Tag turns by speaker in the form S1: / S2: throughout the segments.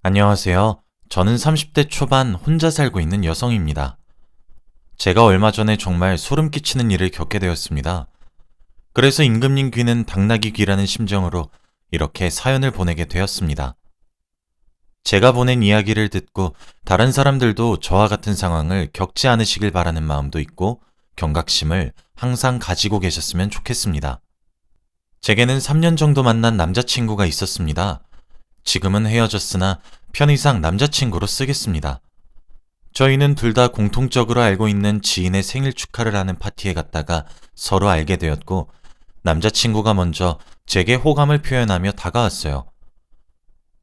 S1: 안녕하세요. 저는 30대 초반 혼자 살고 있는 여성입니다. 제가 얼마 전에 정말 소름 끼치는 일을 겪게 되었습니다. 그래서 임금님 귀는 당나귀 귀라는 심정으로 이렇게 사연을 보내게 되었습니다. 제가 보낸 이야기를 듣고 다른 사람들도 저와 같은 상황을 겪지 않으시길 바라는 마음도 있고 경각심을 항상 가지고 계셨으면 좋겠습니다. 제게는 3년 정도 만난 남자친구가 있었습니다. 지금은 헤어졌으나 편의상 남자친구로 쓰겠습니다. 저희는 둘 다 공통적으로 알고 있는 지인의 생일 축하를 하는 파티에 갔다가 서로 알게 되었고, 남자친구가 먼저 제게 호감을 표현하며 다가왔어요.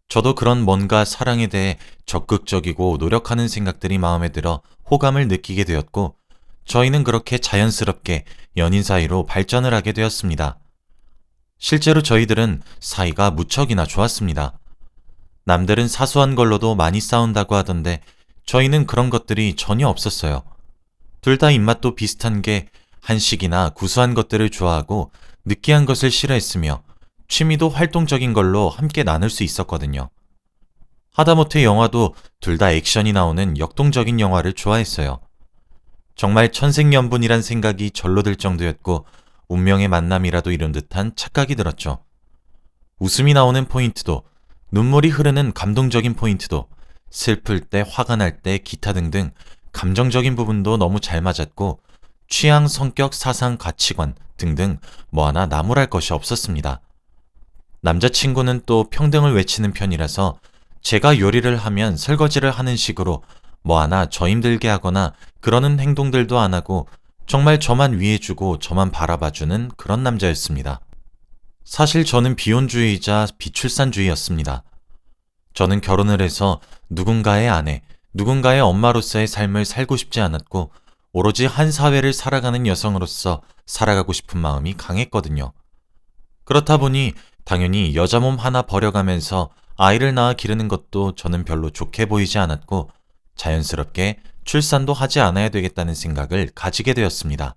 S1: 저도 그런 뭔가 사랑에 대해 적극적이고 노력하는 생각들이 마음에 들어 호감을 느끼게 되었고, 저희는 그렇게 자연스럽게 연인 사이로 발전을 하게 되었습니다. 실제로 저희들은 사이가 무척이나 좋았습니다. 남들은 사소한 걸로도 많이 싸운다고 하던데 저희는 그런 것들이 전혀 없었어요. 둘 다 입맛도 비슷한 게 한식이나 구수한 것들을 좋아하고 느끼한 것을 싫어했으며 취미도 활동적인 걸로 함께 나눌 수 있었거든요. 하다못해 영화도 둘 다 액션이 나오는 역동적인 영화를 좋아했어요. 정말 천생연분이란 생각이 절로 들 정도였고 운명의 만남이라도 이룬 듯한 착각이 들었죠. 웃음이 나오는 포인트도, 눈물이 흐르는 감동적인 포인트도, 슬플 때, 화가 날 때, 기타 등등 감정적인 부분도 너무 잘 맞았고 취향, 성격, 사상, 가치관 등등 뭐 하나 나무랄 것이 없었습니다. 남자친구는 또 평등을 외치는 편이라서 제가 요리를 하면 설거지를 하는 식으로 뭐 하나 저 힘들게 하거나 그러는 행동들도 안 하고 정말 저만 위해주고 저만 바라봐주는 그런 남자였습니다. 사실 저는 비혼주의이자 비출산주의였습니다. 저는 결혼을 해서 누군가의 아내, 누군가의 엄마로서의 삶을 살고 싶지 않았고 오로지 한 사회를 살아가는 여성으로서 살아가고 싶은 마음이 강했거든요. 그렇다 보니 당연히 여자 몸 하나 버려가면서 아이를 낳아 기르는 것도 저는 별로 좋게 보이지 않았고 자연스럽게 출산도 하지 않아야 되겠다는 생각을 가지게 되었습니다.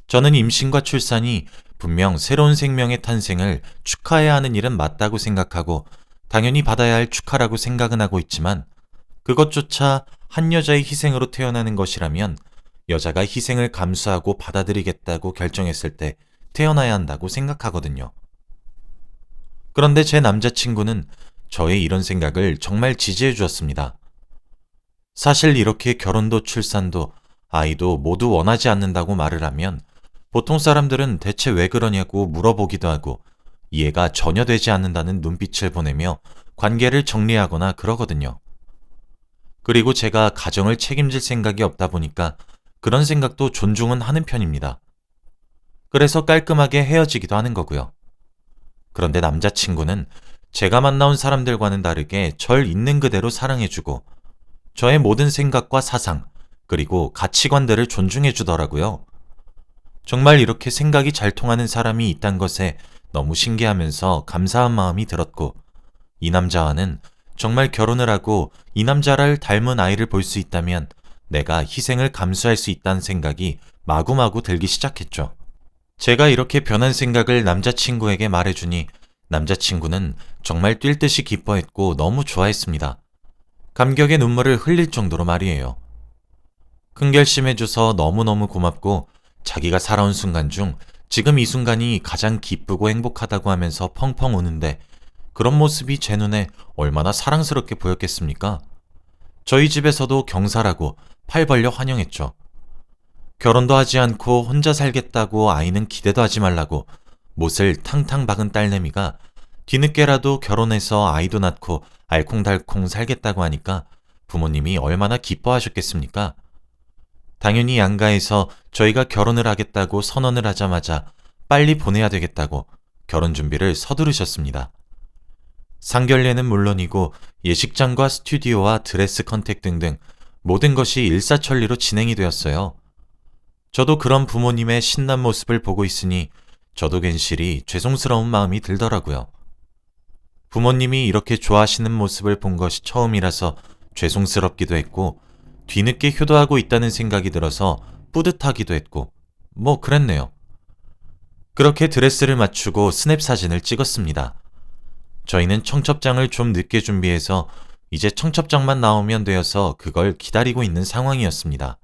S1: 저는 임신과 출산이 분명 새로운 생명의 탄생을 축하해야 하는 일은 맞다고 생각하고 당연히 받아야 할 축하라고 생각은 하고 있지만 그것조차 한 여자의 희생으로 태어나는 것이라면 여자가 희생을 감수하고 받아들이겠다고 결정했을 때 태어나야 한다고 생각하거든요. 그런데 제 남자친구는 저의 이런 생각을 정말 지지해 주었습니다. 사실 이렇게 결혼도 출산도 아이도 모두 원하지 않는다고 말을 하면 보통 사람들은 대체 왜 그러냐고 물어보기도 하고 이해가 전혀 되지 않는다는 눈빛을 보내며 관계를 정리하거나 그러거든요. 그리고 제가 가정을 책임질 생각이 없다 보니까 그런 생각도 존중은 하는 편입니다. 그래서 깔끔하게 헤어지기도 하는 거고요. 그런데 남자친구는 제가 만나온 사람들과는 다르게 절 있는 그대로 사랑해주고 저의 모든 생각과 사상, 그리고 가치관들을 존중해 주더라고요. 정말 이렇게 생각이 잘 통하는 사람이 있단 것에 너무 신기하면서 감사한 마음이 들었고, 이 남자와는 정말 결혼을 하고 이 남자를 닮은 아이를 볼 수 있다면 내가 희생을 감수할 수 있다는 생각이 마구마구 들기 시작했죠. 제가 이렇게 변한 생각을 남자친구에게 말해주니 남자친구는 정말 뛸 듯이 기뻐했고 너무 좋아했습니다. 감격의 눈물을 흘릴 정도로 말이에요. 큰 결심해줘서 너무너무 고맙고 자기가 살아온 순간 중 지금 이 순간이 가장 기쁘고 행복하다고 하면서 펑펑 우는데 그런 모습이 제 눈에 얼마나 사랑스럽게 보였겠습니까? 저희 집에서도 경사라고 팔 벌려 환영했죠. 결혼도 하지 않고 혼자 살겠다고 아이는 기대도 하지 말라고 못을 탕탕 박은 딸내미가 뒤늦게라도 결혼해서 아이도 낳고 알콩달콩 살겠다고 하니까 부모님이 얼마나 기뻐하셨겠습니까? 당연히 양가에서 저희가 결혼을 하겠다고 선언을 하자마자 빨리 보내야 되겠다고 결혼 준비를 서두르셨습니다. 상견례는 물론이고 예식장과 스튜디오와 드레스 컨택 등등 모든 것이 일사천리로 진행이 되었어요. 저도 그런 부모님의 신난 모습을 보고 있으니 저도 괜시리 죄송스러운 마음이 들더라고요. 부모님이 이렇게 좋아하시는 모습을 본 것이 처음이라서 죄송스럽기도 했고 뒤늦게 효도하고 있다는 생각이 들어서 뿌듯하기도 했고 뭐 그랬네요. 그렇게 드레스를 맞추고 스냅 사진을 찍었습니다. 저희는 청첩장을 좀 늦게 준비해서 이제 청첩장만 나오면 되어서 그걸 기다리고 있는 상황이었습니다.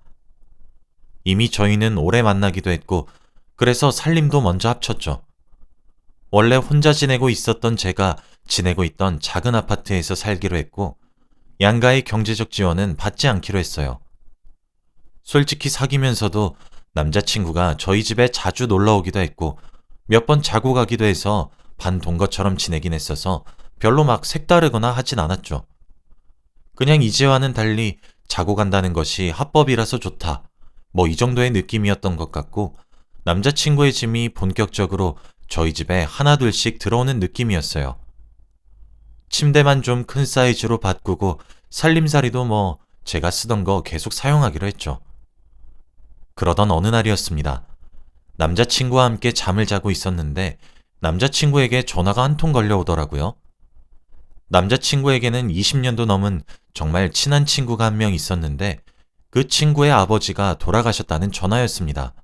S1: 이미 저희는 오래 만나기도 했고 그래서 살림도 먼저 합쳤죠. 원래 혼자 지내고 있었던 제가 지내고 있던 작은 아파트에서 살기로 했고 양가의 경제적 지원은 받지 않기로 했어요. 솔직히 사귀면서도 남자친구가 저희 집에 자주 놀러 오기도 했고 몇 번 자고 가기도 해서 반동거처럼 지내긴 했어서 별로 막 색다르거나 하진 않았죠. 그냥 이제와는 달리 자고 간다는 것이 합법이라서 좋다. 뭐 이 정도의 느낌이었던 것 같고 남자친구의 짐이 본격적으로 저희 집에 하나둘씩 들어오는 느낌이었어요. 침대만 좀 큰 사이즈로 바꾸고 살림살이도 뭐 제가 쓰던 거 계속 사용하기로 했죠. 그러던 어느 날이었습니다. 남자친구와 함께 잠을 자고 있었는데 남자친구에게 전화가 한 통 걸려오더라고요. 남자친구에게는 20년도 넘은 정말 친한 친구가 한 명 있었는데 그 친구의 아버지가 돌아가셨다는 전화였습니다.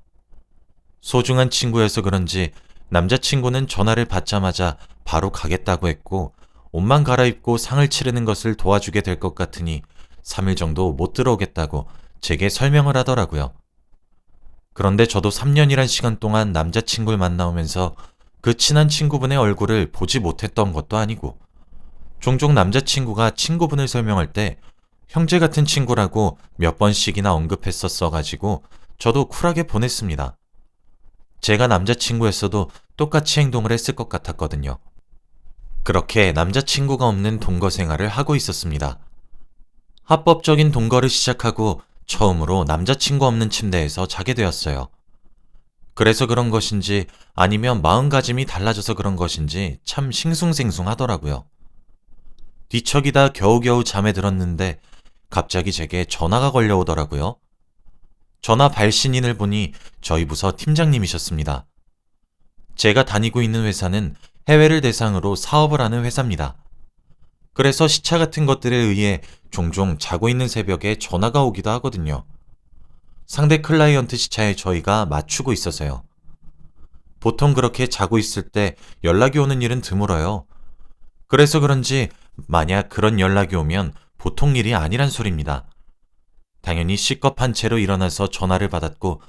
S1: 소중한 친구여서 그런지 남자친구는 전화를 받자마자 바로 가겠다고 했고 옷만 갈아입고 상을 치르는 것을 도와주게 될 것 같으니 3일 정도 못 들어오겠다고 제게 설명을 하더라고요. 그런데 저도 3년이란 시간 동안 남자친구를 만나오면서 그 친한 친구분의 얼굴을 보지 못했던 것도 아니고 종종 남자친구가 친구분을 설명할 때 형제 같은 친구라고 몇 번씩이나 언급했었어가지고 저도 쿨하게 보냈습니다. 제가 남자친구였어도 똑같이 행동을 했을 것 같았거든요. 그렇게 남자친구가 없는 동거 생활을 하고 있었습니다. 합법적인 동거를 시작하고 처음으로 남자친구 없는 침대에서 자게 되었어요. 그래서 그런 것인지 아니면 마음가짐이 달라져서 그런 것인지 참 싱숭생숭하더라고요. 뒤척이다 겨우겨우 잠에 들었는데 갑자기 제게 전화가 걸려오더라고요. 전화 발신인을 보니 저희 부서 팀장님이셨습니다. 제가 다니고 있는 회사는 해외를 대상으로 사업을 하는 회사입니다. 그래서 시차 같은 것들에 의해 종종 자고 있는 새벽에 전화가 오기도 하거든요. 상대 클라이언트 시차에 저희가 맞추고 있어서요. 보통 그렇게 자고 있을 때 연락이 오는 일은 드물어요. 그래서 그런지 만약 그런 연락이 오면 보통 일이 아니란 소리입니다. 당연히 시겁한 채로 일어나서 전화를 받았고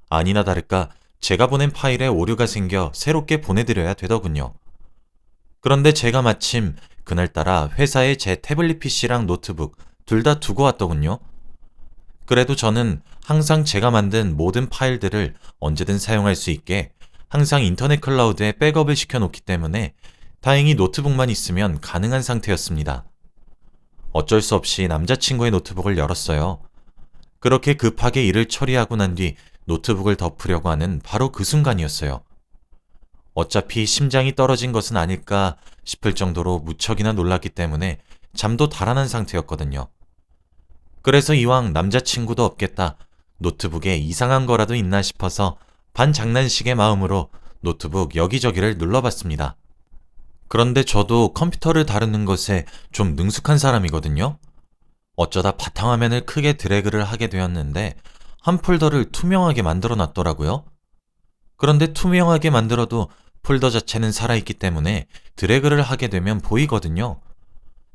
S1: 아니나 다를까 제가 보낸 파일에 오류가 생겨 새롭게 보내드려야 되더군요. 그런데 제가 마침 그날따라 회사에 제 태블릿 PC랑 노트북 둘 다 두고 왔더군요. 그래도 저는 항상 제가 만든 모든 파일들을 언제든 사용할 수 있게 항상 인터넷 클라우드에 백업을 시켜놓기 때문에 다행히 노트북만 있으면 가능한 상태였습니다. 어쩔 수 없이 남자친구의 노트북을 열었어요. 그렇게 급하게 일을 처리하고 난 뒤 노트북을 덮으려고 하는 바로 그 순간이었어요. 어차피 심장이 떨어진 것은 아닐까 싶을 정도로 무척이나 놀랐기 때문에 잠도 달아난 상태였거든요. 그래서 이왕 남자친구도 없겠다, 노트북에 이상한 거라도 있나 싶어서 반장난식의 마음으로 노트북 여기저기를 눌러봤습니다. 그런데 저도 컴퓨터를 다루는 것에 좀 능숙한 사람이거든요. 어쩌다 바탕화면을 크게 드래그를 하게 되었는데 한 폴더를 투명하게 만들어 놨더라고요. 그런데 투명하게 만들어도 폴더 자체는 살아있기 때문에 드래그를 하게 되면 보이거든요.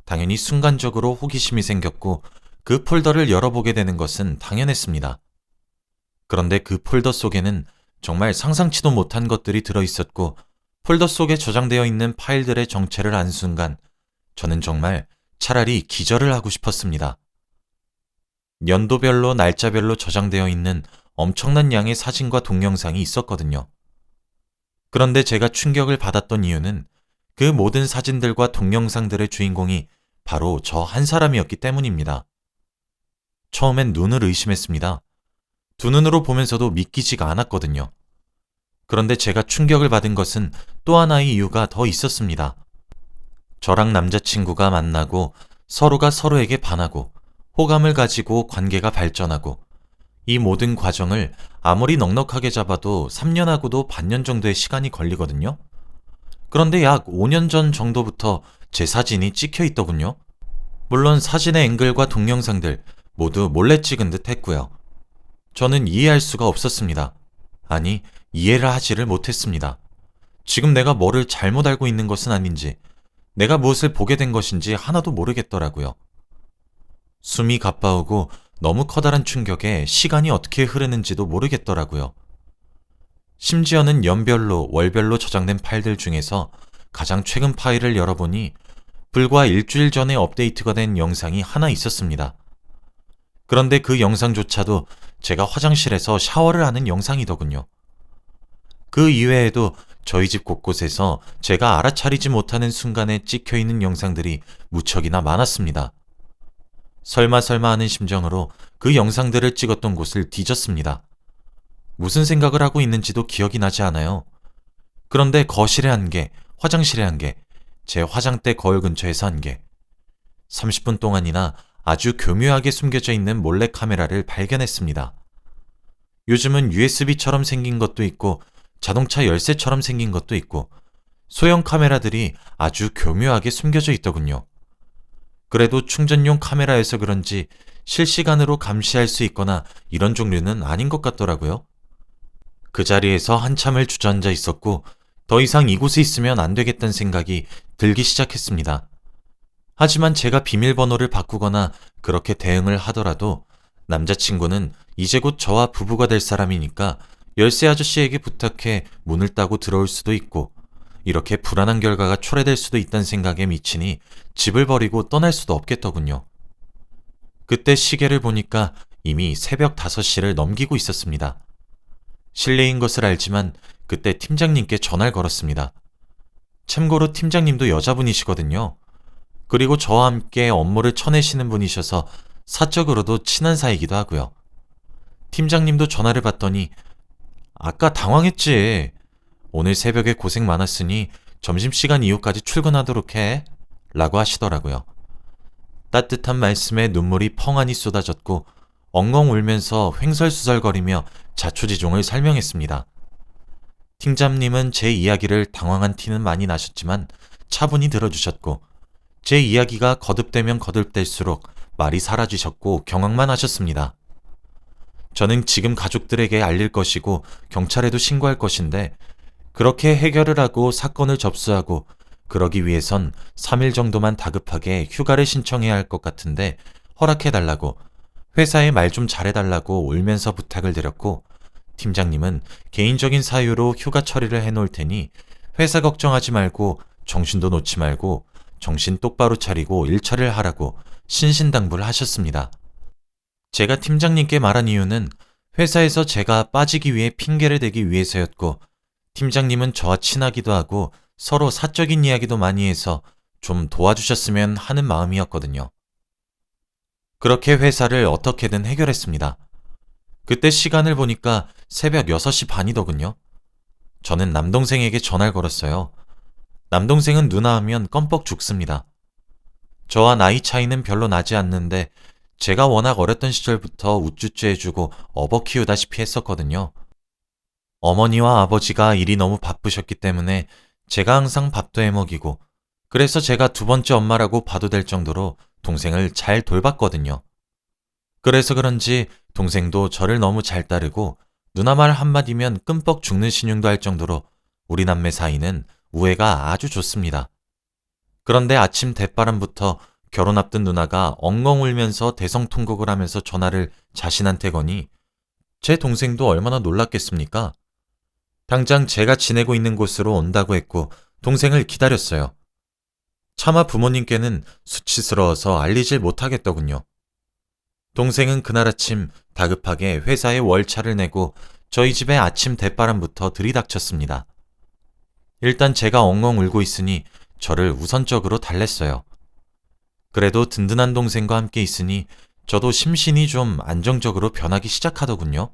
S1: 당연히 순간적으로 호기심이 생겼고 그 폴더를 열어보게 되는 것은 당연했습니다. 그런데 그 폴더 속에는 정말 상상치도 못한 것들이 들어있었고 폴더 속에 저장되어 있는 파일들의 정체를 안 순간 저는 정말 차라리 기절을 하고 싶었습니다. 연도별로 날짜별로 저장되어 있는 엄청난 양의 사진과 동영상이 있었거든요. 그런데 제가 충격을 받았던 이유는 그 모든 사진들과 동영상들의 주인공이 바로 저 한 사람이었기 때문입니다. 처음엔 눈을 의심했습니다. 두 눈으로 보면서도 믿기지가 않았거든요. 그런데 제가 충격을 받은 것은 또 하나의 이유가 더 있었습니다. 저랑 남자친구가 만나고 서로가 서로에게 반하고 호감을 가지고 관계가 발전하고 이 모든 과정을 아무리 넉넉하게 잡아도 3년하고도 반년 정도의 시간이 걸리거든요. 그런데 약 5년 전 정도부터 제 사진이 찍혀 있더군요. 물론 사진의 앵글과 동영상들 모두 몰래 찍은 듯 했고요. 저는 이해할 수가 없었습니다. 아니, 이해를 하지를 못했습니다. 지금 내가 뭐를 잘못 알고 있는 것은 아닌지, 내가 무엇을 보게 된 것인지 하나도 모르겠더라고요. 숨이 가빠오고 너무 커다란 충격에 시간이 어떻게 흐르는지도 모르겠더라고요. 심지어는 연별로, 월별로 저장된 파일들 중에서 가장 최근 파일을 열어보니 불과 일주일 전에 업데이트가 된 영상이 하나 있었습니다. 그런데 그 영상조차도 제가 화장실에서 샤워를 하는 영상이더군요. 그 이외에도 저희 집 곳곳에서 제가 알아차리지 못하는 순간에 찍혀 있는 영상들이 무척이나 많았습니다. 설마 하는 심정으로 그 영상들을 찍었던 곳을 뒤졌습니다. 무슨 생각을 하고 있는지도 기억이 나지 않아요. 그런데 거실에 한 개, 화장실에 한 개, 제 화장대 거울 근처에서 한 개, 30분 동안이나 아주 교묘하게 숨겨져 있는 몰래카메라를 발견했습니다. 요즘은 USB처럼 생긴 것도 있고 자동차 열쇠처럼 생긴 것도 있고 소형 카메라들이 아주 교묘하게 숨겨져 있더군요. 그래도 충전용 카메라여서 그런지 실시간으로 감시할 수 있거나 이런 종류는 아닌 것 같더라고요. 그 자리에서 한참을 주저앉아 있었고 더 이상 이곳에 있으면 안 되겠다는 생각이 들기 시작했습니다. 하지만 제가 비밀번호를 바꾸거나 그렇게 대응을 하더라도 남자친구는 이제 곧 저와 부부가 될 사람이니까 열쇠 아저씨에게 부탁해 문을 따고 들어올 수도 있고 이렇게 불안한 결과가 초래될 수도 있다는 생각에 미치니 집을 버리고 떠날 수도 없겠더군요. 그때 시계를 보니까 이미 새벽 5시를 넘기고 있었습니다. 실례인 것을 알지만 그때 팀장님께 전화를 걸었습니다. 참고로 팀장님도 여자분이시거든요. 그리고 저와 함께 업무를 쳐내시는 분이셔서 사적으로도 친한 사이이기도 하고요. 팀장님도 전화를 받더니 아까 당황했지. 오늘 새벽에 고생 많았으니 점심시간 이후까지 출근하도록 해. 라고 하시더라고요. 따뜻한 말씀에 눈물이 펑하니 쏟아졌고 엉엉 울면서 횡설수설거리며 자초지종을 설명했습니다. 팀장님은 제 이야기를 당황한 티는 많이 나셨지만 차분히 들어주셨고 제 이야기가 거듭되면 거듭될수록 말이 사라지셨고 경악만 하셨습니다. 저는 지금 가족들에게 알릴 것이고 경찰에도 신고할 것인데 그렇게 해결을 하고 사건을 접수하고 그러기 위해선 3일 정도만 다급하게 휴가를 신청해야 할 것 같은데 허락해달라고 회사에 말 좀 잘해달라고 울면서 부탁을 드렸고 팀장님은 개인적인 사유로 휴가 처리를 해놓을 테니 회사 걱정하지 말고 정신도 놓지 말고 정신 똑바로 차리고 일처리를 하라고 신신당부를 하셨습니다. 제가 팀장님께 말한 이유는 회사에서 제가 빠지기 위해 핑계를 대기 위해서였고 팀장님은 저와 친하기도 하고 서로 사적인 이야기도 많이 해서 좀 도와주셨으면 하는 마음이었거든요. 그렇게 회사를 어떻게든 해결했습니다. 그때 시간을 보니까 새벽 6시 반이더군요. 저는 남동생에게 전화를 걸었어요. 남동생은 누나 하면 껌뻑 죽습니다. 저와 나이 차이는 별로 나지 않는데 제가 워낙 어렸던 시절부터 우쭈쭈 해주고 업어 키우다시피 했었거든요. 어머니와 아버지가 일이 너무 바쁘셨기 때문에 제가 항상 밥도 해먹이고 그래서 제가 두 번째 엄마라고 봐도 될 정도로 동생을 잘 돌봤거든요. 그래서 그런지 동생도 저를 너무 잘 따르고 누나 말 한마디면 끔뻑 죽는 신용도 할 정도로 우리 남매 사이는 우애가 아주 좋습니다. 그런데 아침 대바람부터 결혼 앞둔 누나가 엉엉 울면서 대성통곡을 하면서 전화를 자신한테 거니 제 동생도 얼마나 놀랐겠습니까? 당장 제가 지내고 있는 곳으로 온다고 했고 동생을 기다렸어요. 차마 부모님께는 수치스러워서 알리질 못하겠더군요. 동생은 그날 아침 다급하게 회사에 월차를 내고 저희 집에 아침 대바람부터 들이닥쳤습니다. 일단 제가 엉엉 울고 있으니 저를 우선적으로 달랬어요. 그래도 든든한 동생과 함께 있으니 저도 심신이 좀 안정적으로 변하기 시작하더군요.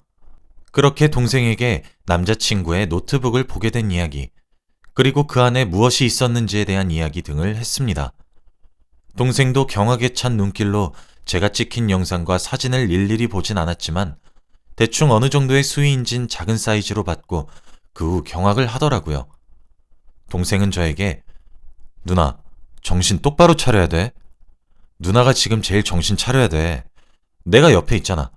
S1: 그렇게 동생에게 남자친구의 노트북을 보게 된 이야기, 그리고 그 안에 무엇이 있었는지에 대한 이야기 등을 했습니다. 동생도 경악에 찬 눈길로 제가 찍힌 영상과 사진을 일일이 보진 않았지만 대충 어느 정도의 수위인진 작은 사이즈로 봤고 그 후 경악을 하더라고요. 동생은 저에게 누나, 정신 똑바로 차려야 돼. 누나가 지금 제일 정신 차려야 돼. 내가 옆에 있잖아.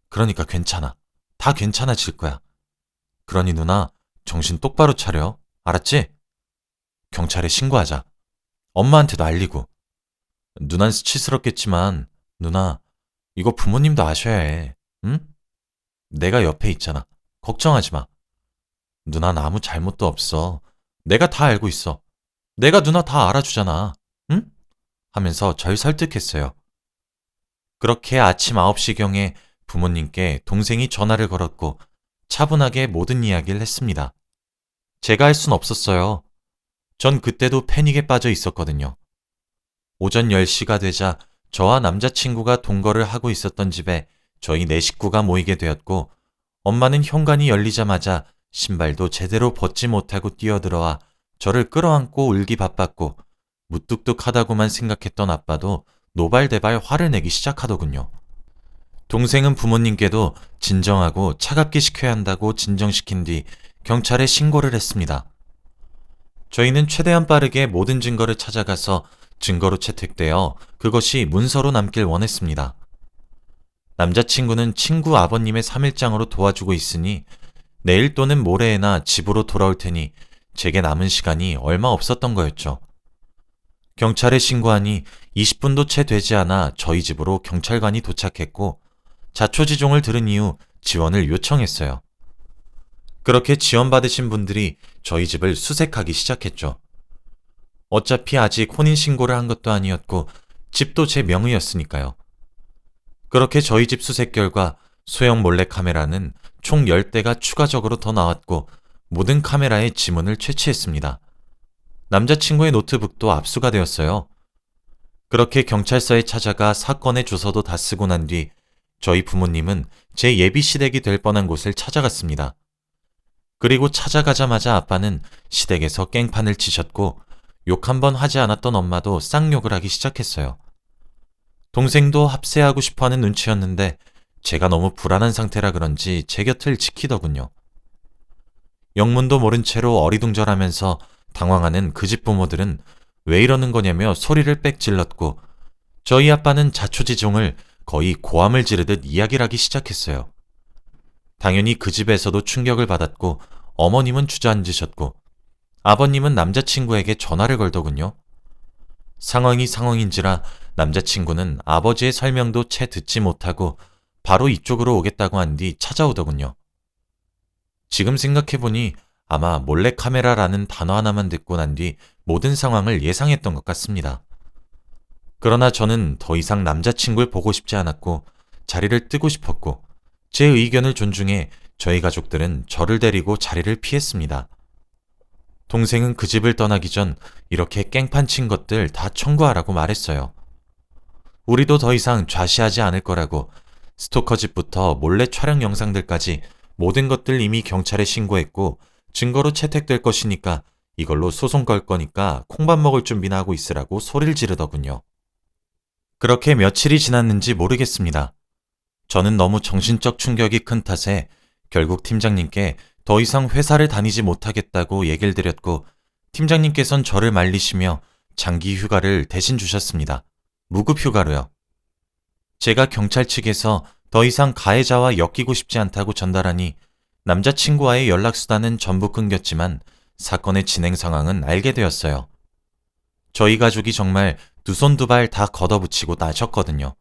S1: 그러니까 괜찮아. 다 괜찮아질 거야. 그러니 누나, 정신 똑바로 차려. 알았지? 경찰에 신고하자. 엄마한테도 알리고. 누난 수치스럽겠지만 누나, 이거 부모님도 아셔야 해. 응? 내가 옆에 있잖아. 걱정하지 마. 누난 아무 잘못도 없어. 내가 다 알고 있어. 내가 누나 다 알아주잖아. 응? 하면서 절 설득했어요. 그렇게 아침 9시경에 부모님께 동생이 전화를 걸었고 차분하게 모든 이야기를 했습니다. 제가 할 순 없었어요. 전 그때도 패닉에 빠져 있었거든요. 오전 10시가 되자 저와 남자친구가 동거를 하고 있었던 집에 저희 네 식구가 모이게 되었고 엄마는 현관이 열리자마자 신발도 제대로 벗지 못하고 뛰어들어와 저를 끌어안고 울기 바빴고 무뚝뚝하다고만 생각했던 아빠도 노발대발 화를 내기 시작하더군요. 동생은 부모님께도 진정하고 차갑게 식혀야 한다고 진정시킨 뒤 경찰에 신고를 했습니다. 저희는 최대한 빠르게 모든 증거를 찾아가서 증거로 채택되어 그것이 문서로 남길 원했습니다. 남자친구는 친구 아버님의 3일장으로 도와주고 있으니 내일 또는 모레에나 집으로 돌아올 테니 제게 남은 시간이 얼마 없었던 거였죠. 경찰에 신고하니 20분도 채 되지 않아 저희 집으로 경찰관이 도착했고 자초지종을 들은 이후 지원을 요청했어요. 그렇게 지원받으신 분들이 저희 집을 수색하기 시작했죠. 어차피 아직 혼인신고를 한 것도 아니었고 집도 제 명의였으니까요. 그렇게 저희 집 수색 결과 소형 몰래카메라는 총 10대가 추가적으로 더 나왔고 모든 카메라에 지문을 채취했습니다. 남자친구의 노트북도 압수가 되었어요. 그렇게 경찰서에 찾아가 사건의 주소도 다 쓰고 난 뒤 저희 부모님은 제 예비 시댁이 될 뻔한 곳을 찾아갔습니다. 그리고 찾아가자마자 아빠는 시댁에서 깽판을 치셨고 욕 한 번 하지 않았던 엄마도 쌍욕을 하기 시작했어요. 동생도 합세하고 싶어하는 눈치였는데 제가 너무 불안한 상태라 그런지 제 곁을 지키더군요. 영문도 모른 채로 어리둥절하면서 당황하는 그 집 부모들은 왜 이러는 거냐며 소리를 빽 질렀고 저희 아빠는 자초지종을 거의 고함을 지르듯 이야기를 하기 시작했어요. 당연히 그 집에서도 충격을 받았고 어머님은 주저앉으셨고 아버님은 남자친구에게 전화를 걸더군요. 상황이 상황인지라 남자친구는 아버지의 설명도 채 듣지 못하고 바로 이쪽으로 오겠다고 한 뒤 찾아오더군요. 지금 생각해보니 아마 몰래카메라라는 단어 하나만 듣고 난 뒤 모든 상황을 예상했던 것 같습니다. 그러나 저는 더 이상 남자친구를 보고 싶지 않았고 자리를 뜨고 싶었고 제 의견을 존중해 저희 가족들은 저를 데리고 자리를 피했습니다. 동생은 그 집을 떠나기 전 이렇게 깽판 친 것들 다 청구하라고 말했어요. 우리도 더 이상 좌시하지 않을 거라고 스토커 집부터 몰래 촬영 영상들까지 모든 것들 이미 경찰에 신고했고 증거로 채택될 것이니까 이걸로 소송 걸 거니까 콩밥 먹을 준비나 하고 있으라고 소리를 지르더군요. 그렇게 며칠이 지났는지 모르겠습니다. 저는 너무 정신적 충격이 큰 탓에 결국 팀장님께 더 이상 회사를 다니지 못하겠다고 얘기를 드렸고 팀장님께선 저를 말리시며 장기 휴가를 대신 주셨습니다. 무급 휴가로요. 제가 경찰 측에서 더 이상 가해자와 엮이고 싶지 않다고 전달하니 남자친구와의 연락수단은 전부 끊겼지만 사건의 진행 상황은 알게 되었어요. 저희 가족이 정말 두 손 두 발 다 걷어붙이고 나셨거든요.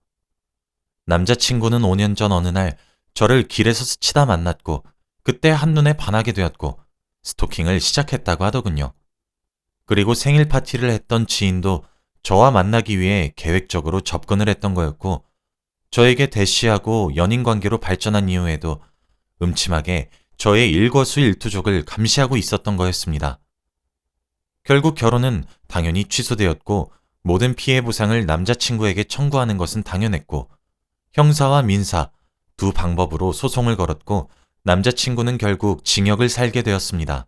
S1: 남자친구는 5년 전 어느 날 저를 길에서 스치다 만났고 그때 한눈에 반하게 되었고 스토킹을 시작했다고 하더군요. 그리고 생일 파티를 했던 지인도 저와 만나기 위해 계획적으로 접근을 했던 거였고 저에게 대시하고 연인 관계로 발전한 이후에도 음침하게 저의 일거수일투족을 감시하고 있었던 거였습니다. 결국 결혼은 당연히 취소되었고 모든 피해 보상을 남자친구에게 청구하는 것은 당연했고 형사와 민사 두 방법으로 소송을 걸었고 남자친구는 결국 징역을 살게 되었습니다.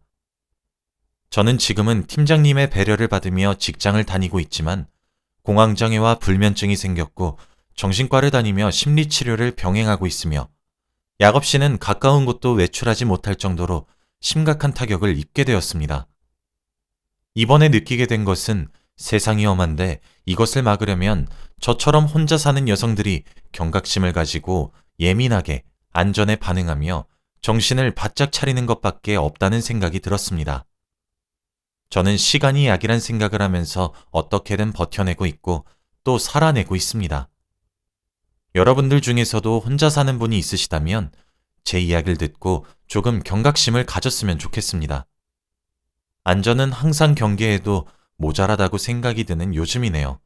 S1: 저는 지금은 팀장님의 배려를 받으며 직장을 다니고 있지만 공황장애와 불면증이 생겼고 정신과를 다니며 심리치료를 병행하고 있으며 약 없이는 가까운 곳도 외출하지 못할 정도로 심각한 타격을 입게 되었습니다. 이번에 느끼게 된 것은 세상이 험한데 이것을 막으려면 저처럼 혼자 사는 여성들이 경각심을 가지고 예민하게 안전에 반응하며 정신을 바짝 차리는 것밖에 없다는 생각이 들었습니다. 저는 시간이 약이란 생각을 하면서 어떻게든 버텨내고 있고 또 살아내고 있습니다. 여러분들 중에서도 혼자 사는 분이 있으시다면 제 이야기를 듣고 조금 경각심을 가졌으면 좋겠습니다. 안전은 항상 경계해도 모자라다고 생각이 드는 요즘이네요.